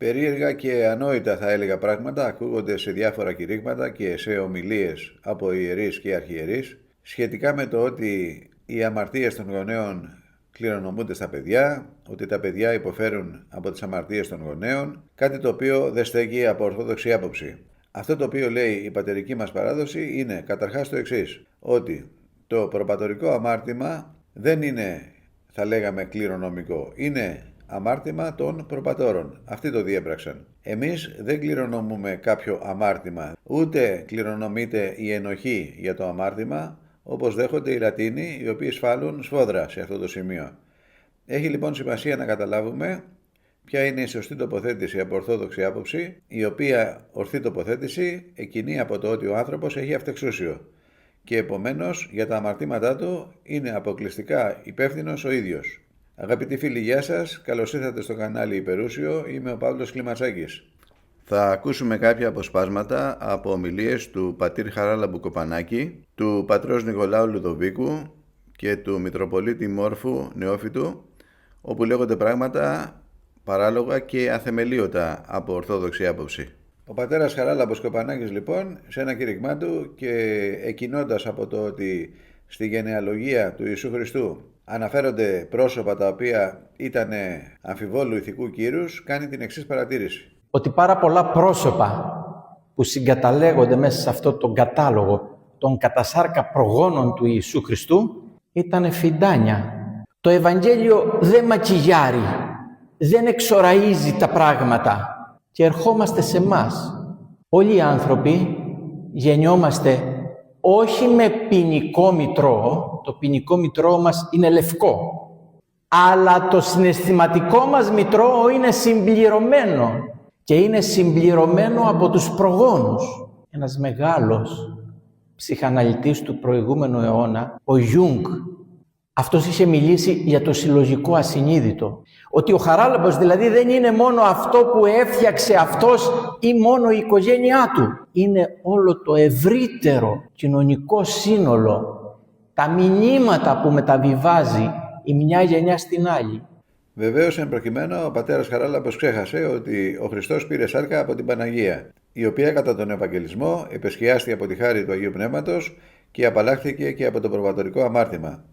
Περίεργα και ανόητα θα έλεγα πράγματα ακούγονται σε διάφορα κηρύγματα και σε ομιλίες από ιερείς και αρχιερείς σχετικά με το ότι οι αμαρτίες των γονέων κληρονομούνται στα παιδιά, ότι τα παιδιά υποφέρουν από τις αμαρτίες των γονέων, κάτι το οποίο δεν στέκει από ορθόδοξη άποψη. Αυτό το οποίο λέει η πατερική μας παράδοση είναι καταρχάς το εξής, ότι το προπατορικό αμάρτημα δεν είναι, θα λέγαμε, κληρονομικό, είναι αμάρτημα των προπατόρων. Αυτοί το διέπραξαν. Εμείς δεν κληρονομούμε κάποιο αμάρτημα, ούτε κληρονομείται η ενοχή για το αμάρτημα, όπως δέχονται οι Λατίνοι, οι οποίοι σφάλουν σφόδρα σε αυτό το σημείο. Έχει λοιπόν σημασία να καταλάβουμε ποια είναι η σωστή τοποθέτηση από ορθόδοξη άποψη, η οποία ορθή τοποθέτηση εκκινεί από το ότι ο άνθρωπος έχει αυτεξούσιο και επομένως για τα αμαρτήματά του είναι αποκλειστικά υπεύθυνος ο ίδιος. Αγαπητοί φίλοι, γεια σας. Καλώς ήρθατε στο κανάλι Υπερούσιο. Είμαι ο Παύλος Κλιματσάκης. Θα ακούσουμε κάποια αποσπάσματα από ομιλίες του πατήρ Χαράλαμπου Κοπανάκη, του πατρός Νικολάου Λουδοβίκου και του Μητροπολίτη Μόρφου Νεόφυτου, όπου λέγονται πράγματα παράλογα και αθεμελίωτα από ορθόδοξη άποψη. Ο πατέρας Χαράλαμπος Κοπανάκης λοιπόν, σε ένα κήρυγμά του και εκκινώντας από το ότι στη γενεαλογία του Ιησού Χριστού αναφέρονται πρόσωπα τα οποία ήταν αμφιβόλου ηθικού κύρους, κάνει την εξής παρατήρηση. Ότι πάρα πολλά πρόσωπα που συγκαταλέγονται μέσα σε αυτό τον κατάλογο των κατασάρκα προγόνων του Ιησού Χριστού ήταν φιντάνια. Το Ευαγγέλιο δεν μακιγιάρει, δεν εξοραίζει τα πράγματα και ερχόμαστε σε εμάς. Όλοι οι άνθρωποι γεννιόμαστε όχι με ποινικό μητρό, το ποινικό μητρό μας είναι λευκό, αλλά το συναισθηματικό μας μητρό είναι συμπληρωμένο και είναι συμπληρωμένο από τους προγόνους. Ένας μεγάλος ψυχαναλυτής του προηγούμενου αιώνα, ο Γιούγκ, αυτός είχε μιλήσει για το συλλογικό ασυνείδητο. Ότι ο Χαράλαμπος δηλαδή δεν είναι μόνο αυτό που έφτιαξε αυτός ή μόνο η οικογένειά του. Είναι όλο το ευρύτερο κοινωνικό σύνολο, τα μηνύματα που μεταβιβάζει η μια γενιά στην άλλη. Βεβαίως, εν προκειμένου, ο πατέρας Χαράλαμπος ξέχασε ότι ο Χριστός πήρε σάρκα από την Παναγία, η οποία κατά τον Ευαγγελισμό επεσχιάστη από τη χάρη του Αγίου Πνεύματος και απαλλάχθηκε και από το προβατορικό αμάρτημα.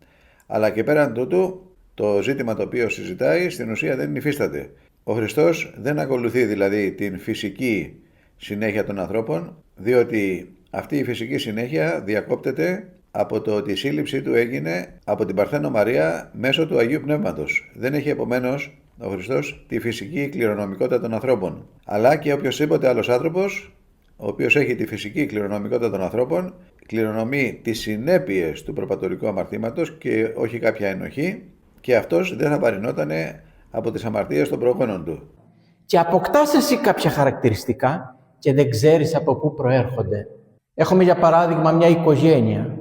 Αλλά και πέραν τούτου, το ζήτημα το οποίο συζητάει στην ουσία δεν υφίσταται. Ο Χριστός δεν ακολουθεί δηλαδή την φυσική συνέχεια των ανθρώπων, διότι αυτή η φυσική συνέχεια διακόπτεται από το ότι η σύλληψή του έγινε από την Παρθένο Μαρία μέσω του Αγίου Πνεύματος. Δεν έχει επομένως ο Χριστός τη φυσική κληρονομικότητα των ανθρώπων. Αλλά και οποιοσδήποτε άλλος άνθρωπος, ο οποίος έχει τη φυσική κληρονομικότητα των ανθρώπων, κληρονομεί τις συνέπειες του προπατορικού αμαρτήματος και όχι κάποια ενοχή, και αυτός δεν θα παρεινότανε από τις αμαρτίες των προγόνων του. Και αποκτάς εσύ κάποια χαρακτηριστικά και δεν ξέρεις από πού προέρχονται. Έχουμε για παράδειγμα μια οικογένεια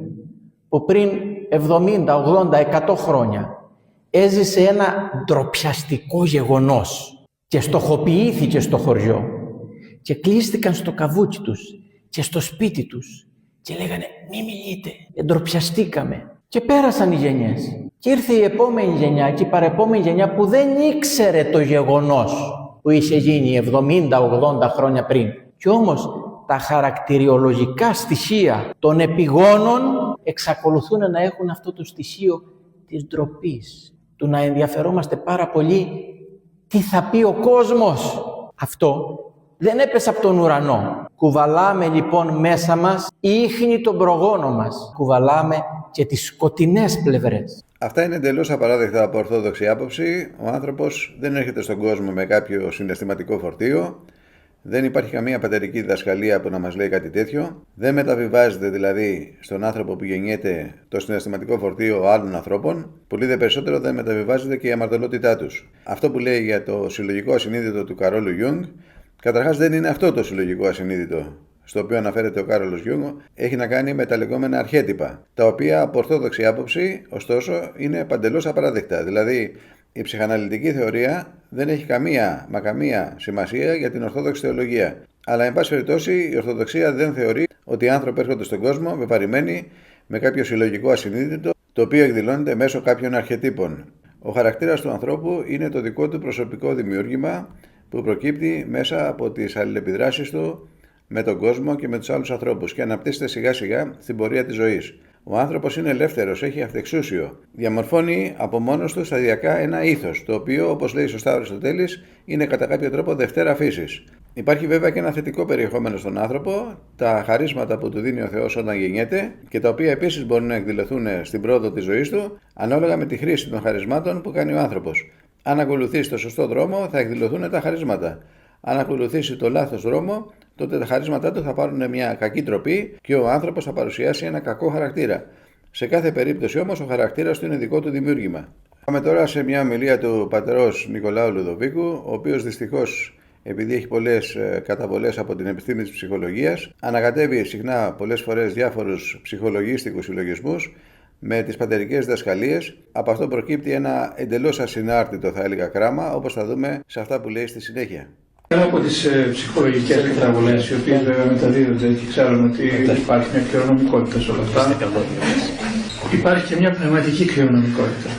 που πριν 70, 80, 100 χρόνια έζησε ένα ντροπιαστικό γεγονός και στοχοποιήθηκε στο χωριό και κλείστηκαν στο καβούκι τους και στο σπίτι τους και λέγανε μη μιλείτε, ντροπιαστήκαμε. Και πέρασαν οι γενιές και ήρθε η επόμενη γενιά και η παρεπόμενη γενιά που δεν ήξερε το γεγονός που είχε γίνει 70-80 χρόνια πριν. Και όμως τα χαρακτηριολογικά στοιχεία των επιγόνων εξακολουθούν να έχουν αυτό το στοιχείο της ντροπής, του να ενδιαφερόμαστε πάρα πολύ τι θα πει ο κόσμος. Αυτό δεν έπεσε από τον ουρανό. Κουβαλάμε λοιπόν μέσα μας ίχνη των προγόνων μας. Κουβαλάμε και τις σκοτεινές πλευρές. Αυτά είναι εντελώς απαράδεκτα από ορθόδοξη άποψη. Ο άνθρωπος δεν έρχεται στον κόσμο με κάποιο συναισθηματικό φορτίο. Δεν υπάρχει καμία πατερική διδασκαλία που να μας λέει κάτι τέτοιο. Δεν μεταβιβάζεται δηλαδή στον άνθρωπο που γεννιέται το συναισθηματικό φορτίο άλλων ανθρώπων. Πολύ δε περισσότερο δεν μεταβιβάζεται και η αμαρτωλότητά τους. Αυτό που λέει για το συλλογικό ασυνείδητο του Καρόλου Γιούγκ, καταρχάς δεν είναι αυτό το συλλογικό ασυνείδητο στο οποίο αναφέρεται ο Κάρολος Γιούγκ, έχει να κάνει με τα λεγόμενα αρχέτυπα, τα οποία από ορθόδοξη άποψη, ωστόσο, είναι παντελώς απαράδεκτα. Δηλαδή, η ψυχαναλυτική θεωρία δεν έχει καμία σημασία για την ορθόδοξη θεολογία. Αλλά, εν πάση περιπτώσει, η Ορθοδοξία δεν θεωρεί ότι οι άνθρωποι έρχονται στον κόσμο βεβαρημένοι με κάποιο συλλογικό ασυνείδητο, το οποίο εκδηλώνεται μέσω κάποιων αρχετύπων. Ο χαρακτήρας του ανθρώπου είναι το δικό του προσωπικό δημιούργημα, που προκύπτει μέσα από τις αλληλεπιδράσεις του με τον κόσμο και με τους άλλους ανθρώπους και αναπτύσσεται σιγά σιγά στην πορεία της ζωής. Ο άνθρωπος είναι ελεύθερος, έχει αυτεξούσιο. Διαμορφώνει από μόνος του σταδιακά ένα ήθος, το οποίο, όπως λέει σωστά ο Αριστοτέλης, είναι κατά κάποιο τρόπο δευτέρα φύσης. Υπάρχει βέβαια και ένα θετικό περιεχόμενο στον άνθρωπο, τα χαρίσματα που του δίνει ο Θεός όταν γεννιέται και τα οποία επίσης μπορούν να εκδηλωθούν στην πρόοδο της ζωής του, ανάλογα με τη χρήση των χαρισμάτων που κάνει ο άνθρωπος. Αν ακολουθήσει το σωστό δρόμο, θα εκδηλωθούν τα χαρίσματα. Αν ακολουθήσει το λάθος δρόμο, τότε τα χαρίσματά του θα πάρουν μια κακή τροπή και ο άνθρωπος θα παρουσιάσει ένα κακό χαρακτήρα. Σε κάθε περίπτωση όμως ο χαρακτήρας του είναι δικό του δημιούργημα. Πάμε τώρα σε μια ομιλία του πατερός Νικολάου Λουδοβίκου, ο οποίος δυστυχώς, επειδή έχει πολλές καταβολές από την επιστήμη της ψυχολογίας, ανακατεύει συχνά πολλές φορές διάφορους ψυχολογίστικους συλλογισμούς με τις πατερικές διδασκαλίες. Από αυτό προκύπτει ένα εντελώς ασυνάρτητο, θα έλεγα, κράμα, όπως θα δούμε σε αυτά που λέει στη συνέχεια. Πέρα από τις ψυχολογικές καταβολές, οι οποίες βέβαια μεταδίδονται και ξέρουμε ότι υπάρχει μια κληρονομικότητα σε όλα αυτά, υπάρχει και μια πνευματική κληρονομικότητα.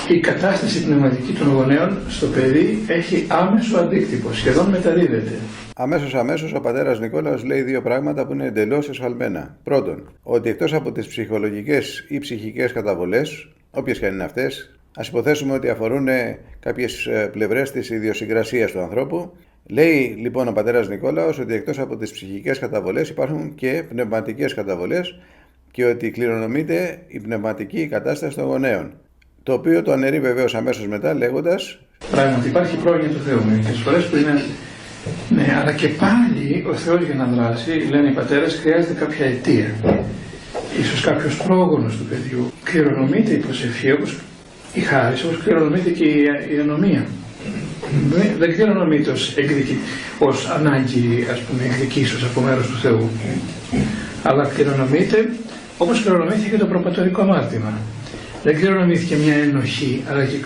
Η κατάσταση πνευματική των γονέων στο παιδί έχει άμεσο αντίκτυπο, σχεδόν μεταδίδεται. Αμέσως ο πατέρας Νικόλαος λέει δύο πράγματα που είναι εντελώς εσφαλμένα. Πρώτον, ότι εκτός από τις ψυχολογικές ή ψυχικές καταβολές, όποιες και αν είναι αυτές, ας υποθέσουμε ότι αφορούν κάποιες πλευρές της ιδιοσυγκρασίας του ανθρώπου. Λέει λοιπόν ο πατέρας Νικόλαος ότι εκτός από τις ψυχικές καταβολές υπάρχουν και πνευματικές καταβολές και ότι κληρονομείται η πνευματική κατάσταση των γονέων. Το οποίο το αναιρεί βεβαίως αμέσως μετά λέγοντας: Πράγματι υπάρχει πρόνοια του Θεού μερικές φορές που είναι. Ναι, αλλά και πάλι ο Θεός για να δράσει, λένε οι πατέρες, χρειάζεται κάποια αιτία. Ίσως κάποιος πρόγονος του παιδιού. Κληρονομείται η προσευχή όπως η χάρις, όπως κληρονομείται και η ανομία. Δεν κληρονομείται ως ανάγκη, ας πούμε, εκδικήσεως από μέρος του Θεού. Αλλά κληρονομείται όπως κληρονομήθηκε και το προπατορικό αμάρτημα. Δεν κληρονομήθηκε μια ενοχή, αλλά και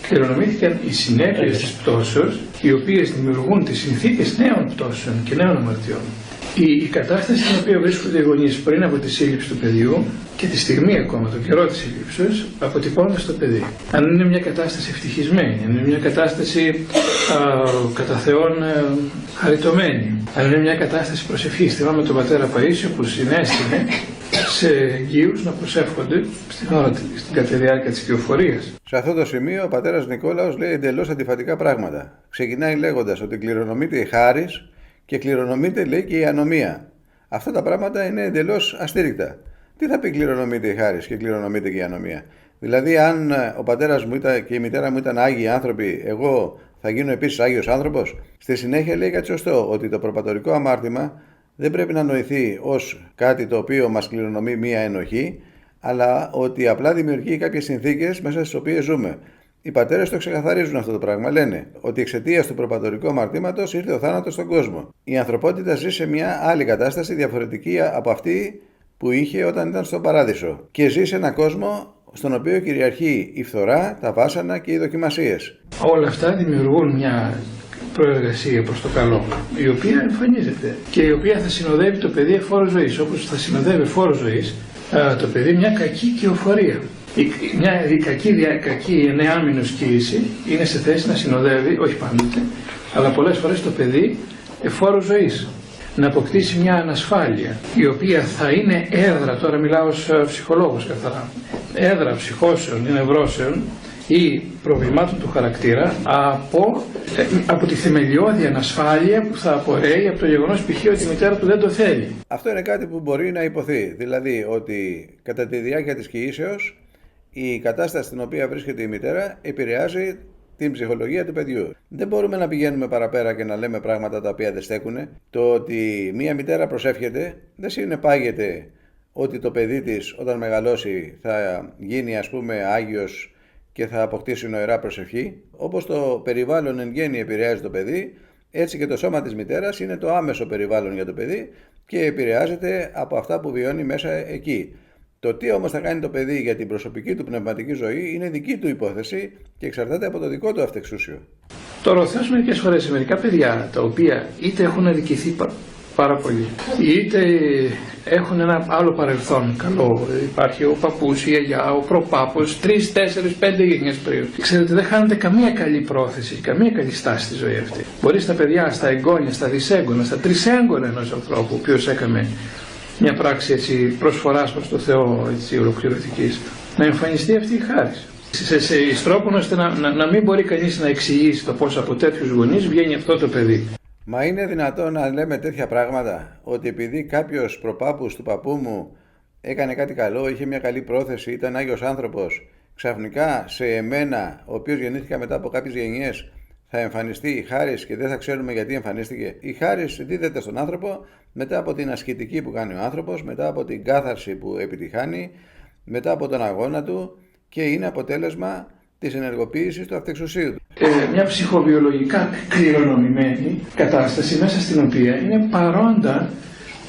κληρονομήθηκαν οι συνέπειες της πτώσεως, οι οποίες δημιουργούν τις συνθήκες νέων πτώσεων και νέων αμαρτιών. Η κατάσταση στην οποία βρίσκονται οι γονείς πριν από τη σύλληψη του παιδιού και τη στιγμή ακόμα, τον καιρό της σύλληψης, αποτυπώνεται στο παιδί. Αν είναι μια κατάσταση ευτυχισμένη, αν είναι μια κατάσταση κατά Θεόν χαριτωμένη, αν είναι μια κατάσταση προσευχής. Θυμάμαι τον πατέρα Παΐσιο που συνέστηνε σε εγγύους να προσεύχονται στην κατά διάρκεια της κυοφορίας. Σε αυτό το σημείο ο πατέρας Νικόλαος λέει εντελώς αντιφατικά πράγματα. Ξεκινάει λέγοντας ότι κληρονομείται η χάρις και κληρονομείται, λέει, και η ανομία. Αυτά τα πράγματα είναι εντελώς αστήρικτα. Τι θα πει κληρονομείται η χάρις και κληρονομείται και η ανομία? Δηλαδή, αν ο πατέρας μου και η μητέρα μου ήταν άγιοι άνθρωποι, εγώ θα γίνω επίσης άγιος άνθρωπος? Στη συνέχεια λέει κάτι σωστό, ότι το προπατορικό αμάρτημα δεν πρέπει να νοηθεί ως κάτι το οποίο μας κληρονομεί μία ενοχή, αλλά ότι απλά δημιουργεί κάποιες συνθήκες μέσα στις οποίες ζούμε. Οι πατέρες το ξεκαθαρίζουν αυτό το πράγμα. Λένε ότι εξαιτίας του προπατορικού αμαρτήματος ήρθε ο θάνατος στον κόσμο. Η ανθρωπότητα ζει σε μια άλλη κατάσταση διαφορετική από αυτή που είχε όταν ήταν στον παράδεισο. Και ζει σε έναν κόσμο στον οποίο κυριαρχεί η φθορά, τα βάσανα και οι δοκιμασίες. Όλα αυτά δημιουργούν μια προεργασία προς το καλό, η οποία εμφανίζεται και η οποία θα συνοδεύει το παιδί εφόρο ζωής, όπως θα συνοδεύει εφόρο ζωής το παιδί μια κακή κυοφορία. Η κακή εννεάμηνος κοίηση είναι σε θέση να συνοδεύει, όχι πάντοτε, αλλά πολλές φορές το παιδί εφόρο ζωής. Να αποκτήσει μια ανασφάλεια, η οποία θα είναι έδρα, τώρα μιλάω ως ψυχολόγος καθαρά, έδρα ψυχώσεων ή νευρώσεων ή προβλημάτων του χαρακτήρα από τη θεμελιώδη ανασφάλεια που θα απορρέει από το γεγονός π.χ. ότι η μητέρα του δεν το θέλει. Αυτό είναι κάτι που μπορεί να υποθεί, δηλαδή ότι κατά τη διάρκεια της κοίησεως η κατάσταση στην οποία βρίσκεται η μητέρα επηρεάζει την ψυχολογία του παιδιού. Δεν μπορούμε να πηγαίνουμε παραπέρα και να λέμε πράγματα τα οποία δεν στέκουν. Το ότι μία μητέρα προσεύχεται δεν συνεπάγεται ότι το παιδί της όταν μεγαλώσει θα γίνει, ας πούμε, άγιος και θα αποκτήσει νοερά προσευχή. Όπως το περιβάλλον εν γέννη επηρεάζει το παιδί, έτσι και το σώμα της μητέρας είναι το άμεσο περιβάλλον για το παιδί και επηρεάζεται από αυτά που βιώνει μέσα εκεί. Το τι όμως θα κάνει το παιδί για την προσωπική του πνευματική ζωή είναι δική του υπόθεση και εξαρτάται από το δικό του αυτεξούσιο. Τώρα ο Θεός μερικές φορές σε μερικά παιδιά τα οποία είτε έχουν αδικηθεί πάρα πολύ. Είτε έχουν ένα άλλο παρελθόν καλό, υπάρχει ο παππούς, η γιαγιά, ο προπάπος, 3, 4, 5 γενιές πριν. Ξέρετε, δεν χάνεται καμία καλή πρόθεση, καμία καλή στάση στη ζωή αυτή. Μπορεί στα παιδιά, στα εγγόνια, στα δυσέγγωνα, στα τρισέγγωνα ενός ανθρώπου, ο οποίος έκανε μια πράξη έτσι, προσφοράς προς το Θεό, έτσι, ολοκληρωτικής, να εμφανιστεί αυτή η χάρις. Σε τρόπον ώστε να μην μπορεί κανείς να εξηγήσει το πώς από τέτοιους γονείς βγαίνει αυτό το παιδί. Μα είναι δυνατόν να λέμε τέτοια πράγματα, ότι επειδή κάποιος προπάπους του παππού μου έκανε κάτι καλό, είχε μια καλή πρόθεση, ήταν Άγιος άνθρωπος, ξαφνικά σε εμένα, ο οποίος γεννήθηκα μετά από κάποιες γενιές, θα εμφανιστεί η χάρις και δεν θα ξέρουμε γιατί εμφανίστηκε. Η χάρις δίδεται στον άνθρωπο μετά από την ασκητική που κάνει ο άνθρωπος, μετά από την κάθαρση που επιτυχάνει, μετά από τον αγώνα του και είναι αποτέλεσμα της ενεργοποίησης του αυτεξουσίου του. Μια ψυχοβιολογικά κληρονομημένη κατάσταση μέσα στην οποία είναι παρόντα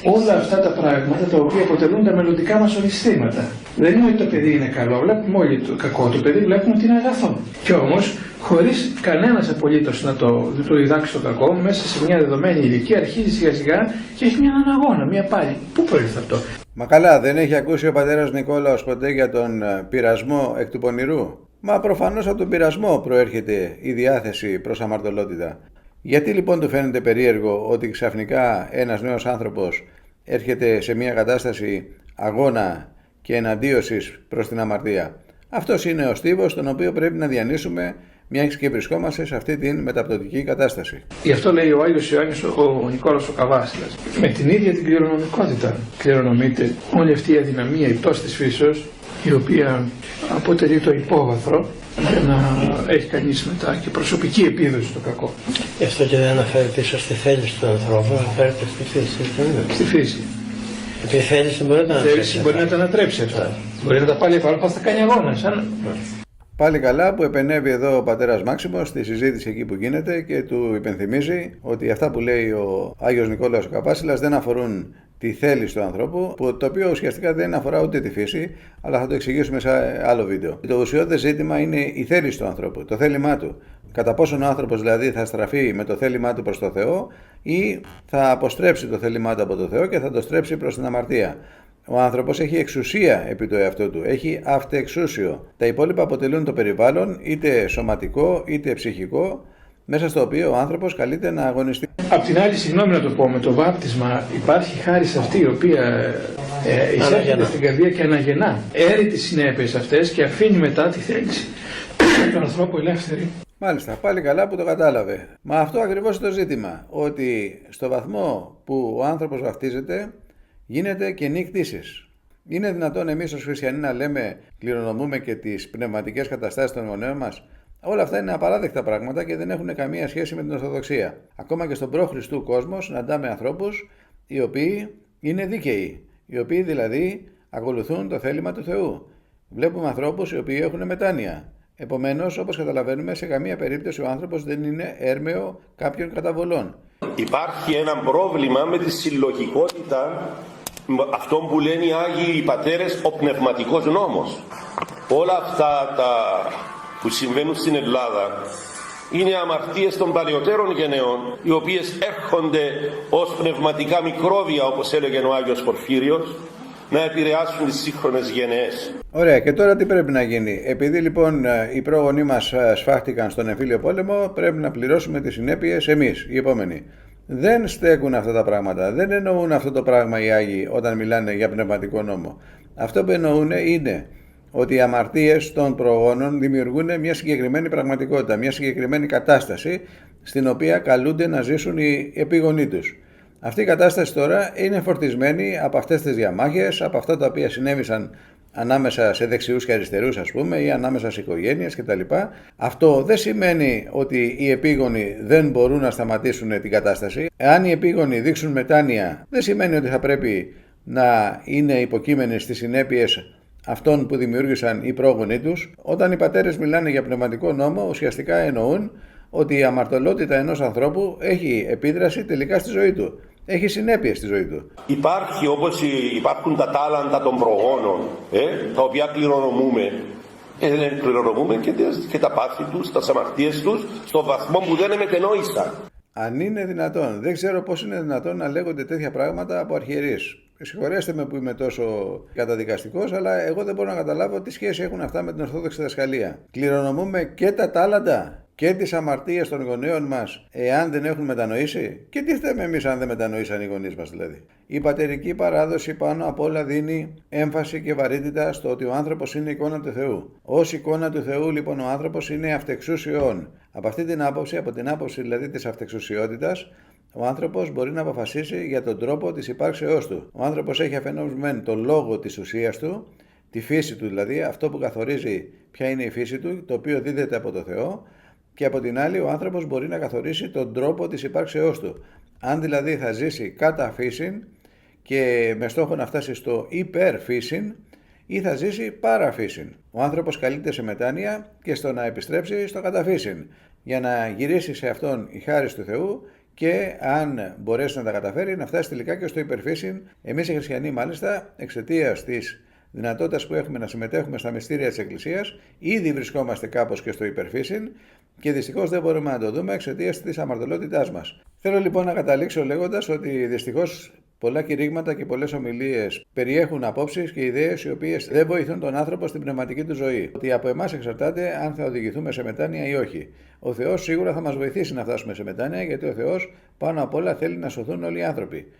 όλα αυτά τα πράγματα τα οποία αποτελούν τα μελλοντικά μας ορισμήματα. Δεν είναι ότι το παιδί είναι καλό, βλέπουμε όλοι το κακό, το παιδί βλέπουμε ότι είναι αγαθό. Κι όμως, χωρίς κανένας απολύτως να το διδάξει το κακό, μέσα σε μια δεδομένη ηλικία αρχίζει σιγά σιγά και έχει μια αναγώνα, μια πάλι. Πού προήλθε αυτό? Μα καλά, δεν έχει ακούσει ο πατέρας Νικόλαος ποτέ για τον πειρασμό εκ του πονηρού? Μα προφανώς από τον πειρασμό προέρχεται η διάθεση προς αμαρτωλότητα. Γιατί λοιπόν του φαίνεται περίεργο ότι ξαφνικά ένας νέος άνθρωπος έρχεται σε μια κατάσταση αγώνα και εναντίωσης προς την αμαρτία? Αυτός είναι ο στίβος τον οποίο πρέπει να διανύσουμε μιας και βρισκόμαστε σε αυτή την μεταπτωτική κατάσταση. Γι' αυτό λέει ο Άγιος Ιωάννης ο Νικόλαος ο Καβάσιλας. Με την ίδια την κληρονομικότητα κληρονομείται όλη αυτή η αδυναμία, η πτώση της φύσεως, η οποία αποτελεί το υπόβαθρο για να έχει κανείς μετά και προσωπική επίδοση στο κακό. Γι' αυτό και δεν αναφέρει πίσω στη θέληση του ανθρώπου, αναφέρεται στη φύση. Στη φύση. Γιατί η θέληση μπορεί να τα ανατρέψει. Μπορεί να τα ανατρέψει αυτά. Μπορεί να τα πάλι επάνω, θα κάνει αγώνα. Πάλι καλά που επενεύει εδώ ο πατέρας Μάξιμος στη συζήτηση εκεί που γίνεται και του υπενθυμίζει ότι αυτά που λέει ο Άγιος Νικόλαος ο Καβάσιλας δεν αφορούν τη θέληση του ανθρώπου, το οποίο ουσιαστικά δεν αφορά ούτε τη φύση, αλλά θα το εξηγήσουμε σε άλλο βίντεο. Το ουσιώδες ζήτημα είναι η θέληση του ανθρώπου, το θέλημά του. Κατά πόσον ο άνθρωπος δηλαδή θα στραφεί με το θέλημά του προς το Θεό ή θα αποστρέψει το θέλημά του από το Θεό και θα το στρέψει προς την αμαρτία. Ο άνθρωπος έχει εξουσία επί του εαυτού του, έχει αυτεξούσιο. Τα υπόλοιπα αποτελούν το περιβάλλον, είτε σωματικό είτε ψυχικό, μέσα στο οποίο ο άνθρωπος καλείται να αγωνιστεί. Απ' την άλλη, συγγνώμη να το πω, με το βάπτισμα υπάρχει χάρις αυτή η οποία εισέρχεται στην καρδία και αναγεννά. Έρει τις συνέπειες αυτές και αφήνει μετά τη θέληση του ανθρώπου ελεύθερη. Μάλιστα, πάλι καλά που το κατάλαβε. Μα αυτό ακριβώς είναι το ζήτημα, ότι στο βαθμό που ο άνθρωπος βαφτίζεται, γίνεται κενή κτήσης. Είναι δυνατόν εμείς ως χριστιανοί να λέμε, κληρονομούμε και τις πνευματικές καταστάσεις των γονέων μας? Όλα αυτά είναι απαράδεκτα πράγματα και δεν έχουν καμία σχέση με την Ορθοδοξία. Ακόμα και στον προ-Χριστού κόσμο συναντάμε ανθρώπους οι οποίοι είναι δίκαιοι, οι οποίοι δηλαδή ακολουθούν το θέλημα του Θεού. Βλέπουμε ανθρώπους οι οποίοι έχουν μετάνοια. Επομένως, όπως καταλαβαίνουμε, σε καμία περίπτωση ο άνθρωπος δεν είναι έρμεο κάποιων καταβολών. Υπάρχει ένα πρόβλημα με τη συλλογικότητα, αυτό που λένε οι Άγιοι Πατέρες, ο πνευματικός νόμος. Όλα αυτά τα που συμβαίνουν στην Ελλάδα είναι αμαρτίες των παλαιότερων γενεών, οι οποίες έρχονται ως πνευματικά μικρόβια, όπως έλεγε ο Άγιος Πορφύριος, να επηρεάσουν τις σύγχρονες γενναίες. Ωραία, και τώρα τι πρέπει να γίνει? Επειδή λοιπόν οι πρόγονοί μας σφάχτηκαν στον εμφύλιο πόλεμο, πρέπει να πληρώσουμε τις συνέπειες εμείς, οι επόμενοι. Δεν στέκουν αυτά τα πράγματα, δεν εννοούν αυτό το πράγμα οι Άγιοι όταν μιλάνε για πνευματικό νόμο. Αυτό που εννοούν είναι ότι οι αμαρτίες των προγόνων δημιουργούν μια συγκεκριμένη πραγματικότητα, μια συγκεκριμένη κατάσταση στην οποία καλούνται να ζήσουν οι επίγονοί τους. Αυτή η κατάσταση τώρα είναι φορτισμένη από αυτές τις διαμάχες, από αυτά τα οποία συνέβησαν ανάμεσα σε δεξιούς και αριστερούς, ας πούμε, ή ανάμεσα σε οικογένειες κτλ. Αυτό δεν σημαίνει ότι οι επίγονοι δεν μπορούν να σταματήσουν την κατάσταση. Εάν οι επίγονοι δείξουν μετάνοια, δεν σημαίνει ότι θα πρέπει να είναι υποκείμενοι στις συνέπειες αυτών που δημιούργησαν οι πρόγονοι τους. Όταν οι πατέρες μιλάνε για πνευματικό νόμο, ουσιαστικά εννοούν ότι η αμαρτωλότητα ενός ανθρώπου έχει επίδραση τελικά στη ζωή του. Έχει συνέπειες στη ζωή του. Υπάρχει, όπως υπάρχουν τα τάλαντα των προγόνων, τα οποία κληρονομούμε. Κληρονομούμε και τα πάθη τους, τα αμαρτίες τους, στο βαθμό που δεν μετενόησαν. Αν είναι δυνατόν. Δεν ξέρω πώς είναι δυνατόν να λέγονται τέτοια πράγματα από αρχιερείς. Συγχωρέστε με που είμαι τόσο καταδικαστικός, αλλά εγώ δεν μπορώ να καταλάβω τι σχέση έχουν αυτά με την Ορθόδοξη διδασκαλία. Κληρονομούμε και τα τάλαντα και τις αμαρτίες των γονέων μας εάν δεν έχουν μετανοήσει. Και τι φταίμε εμείς αν δεν μετανοήσαν οι γονείς μας δηλαδή. Η πατερική παράδοση πάνω απ' όλα δίνει έμφαση και βαρύτητα στο ότι ο άνθρωπος είναι εικόνα του Θεού. Ως εικόνα του Θεού λοιπόν ο άνθρωπος είναι αυτεξούσιον. Από αυτή την άποψη, από την άποψη δηλαδή της αυτεξουσιότητας, ο άνθρωπος μπορεί να αποφασίσει για τον τρόπο της υπάρξεώς του. Ο άνθρωπος έχει αφενός μεν τον λόγο της ουσίας του, τη φύση του δηλαδή, αυτό που καθορίζει ποια είναι η φύση του, το οποίο δίδεται από το Θεό, και από την άλλη ο άνθρωπος μπορεί να καθορίσει τον τρόπο της υπάρξεώς του. Αν δηλαδή θα ζήσει κατά φύσιν και με στόχο να φτάσει στο υπερφύσιν, ή θα ζήσει παραφύσιν. Ο άνθρωπος καλείται σε μετάνοια και στο να επιστρέψει στο καταφύσιν, για να γυρίσει σε αυτόν η χάρις του Θεού και αν μπορέσει να τα καταφέρει να φτάσει τελικά και στο υπερφύσιν. Εμείς οι χριστιανοί μάλιστα, εξαιτίας της δυνατότητας που έχουμε να συμμετέχουμε στα μυστήρια της Εκκλησίας, ήδη βρισκόμαστε κάπως και στο υπερφύσιν και δυστυχώς δεν μπορούμε να το δούμε εξαιτίας της αμαρτωλότητάς μας. Θέλω λοιπόν να καταλήξω λέγοντας ότι δυστυχώς πολλά κηρύγματα και πολλές ομιλίες περιέχουν απόψεις και ιδέες οι οποίες δεν βοηθούν τον άνθρωπο στην πνευματική του ζωή. Ότι από εμάς εξαρτάται αν θα οδηγηθούμε σε μετάνοια ή όχι. Ο Θεός σίγουρα θα μας βοηθήσει να φτάσουμε σε μετάνοια, γιατί ο Θεός πάνω απ' όλα θέλει να σωθούν όλοι οι άνθρωποι.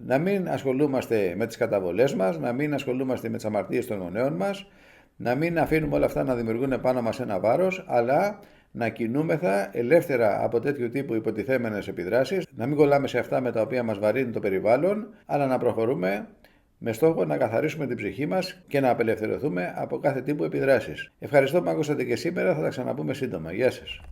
Να μην ασχολούμαστε με τις καταβολές μας, να μην ασχολούμαστε με τις αμαρτίες των γονέων μας, να μην αφήνουμε όλα αυτά να δημιουργούν πάνω μας ένα βάρος, αλλά να κινούμεθα ελεύθερα από τέτοιου τύπου υποτιθέμενες επιδράσεις, να μην κολλάμε σε αυτά με τα οποία μας βαρύνει το περιβάλλον, αλλά να προχωρούμε με στόχο να καθαρίσουμε την ψυχή μας και να απελευθερωθούμε από κάθε τύπου επιδράσεις. Ευχαριστώ που με ακούσατε και σήμερα, θα τα ξαναπούμε σύντομα. Γεια σας.